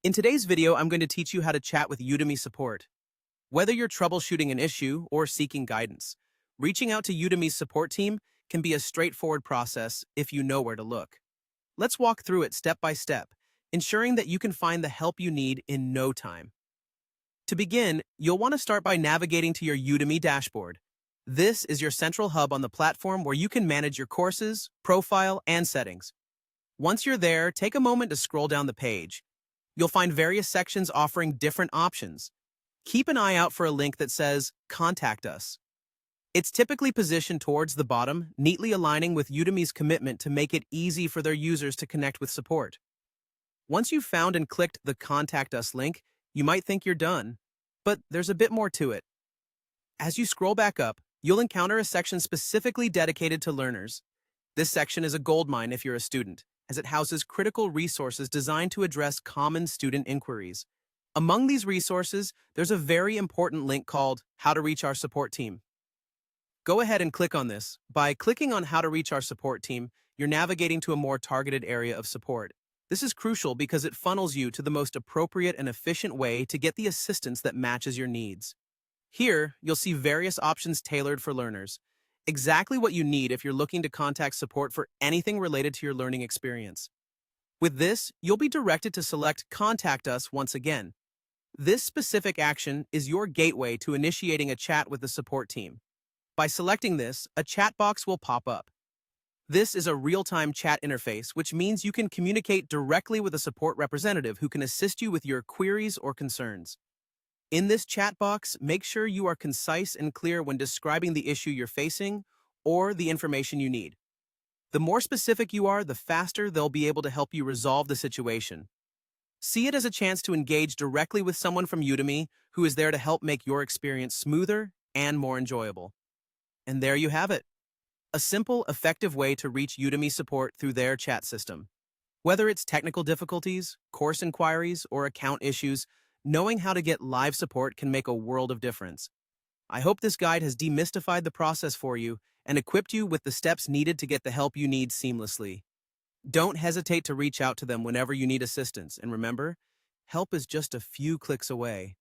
In today's video, I'm going to teach you how to chat with Udemy support. Whether you're troubleshooting an issue or seeking guidance, reaching out to Udemy's support team can be a straightforward process if you know where to look. Let's walk through it step by step, ensuring that you can find the help you need in no time. To begin, you'll want to start by navigating to your Udemy dashboard. This is your central hub on the platform where you can manage your courses, profile, and settings. Once you're there, take a moment to scroll down the page. You'll find various sections offering different options. Keep an eye out for a link that says, "Contact us." It's typically positioned towards the bottom, neatly aligning with Udemy's commitment to make it easy for their users to connect with support. Once you've found and clicked the Contact Us link, you might think you're done, but there's a bit more to it. As you scroll back up, you'll encounter a section specifically dedicated to learners. This section is a goldmine if you're a student, as it houses critical resources designed to address common student inquiries. Among these resources, there's a very important link called How to Reach Our Support Team. Go ahead and click on this. By clicking on How to Reach Our Support Team, you're navigating to a more targeted area of support. This is crucial because it funnels you to the most appropriate and efficient way to get the assistance that matches your needs. Here, you'll see various options tailored for learners. Exactly what you need if you're looking to contact support for anything related to your learning experience. With this, you'll be directed to select Contact Us once again. This specific action is your gateway to initiating a chat with the support team. By selecting this, a chat box will pop up. This is a real-time chat interface, which means you can communicate directly with a support representative who can assist you with your queries or concerns. In this chat box, make sure you are concise and clear when describing the issue you're facing or the information you need. The more specific you are, the faster they'll be able to help you resolve the situation. See it as a chance to engage directly with someone from Udemy who is there to help make your experience smoother and more enjoyable. And there you have it. A simple, effective way to reach Udemy support through their chat system. Whether it's technical difficulties, course inquiries, or account issues, knowing how to get live support can make a world of difference. I hope this guide has demystified the process for you and equipped you with the steps needed to get the help you need seamlessly. Don't hesitate to reach out to them whenever you need assistance, and remember, help is just a few clicks away.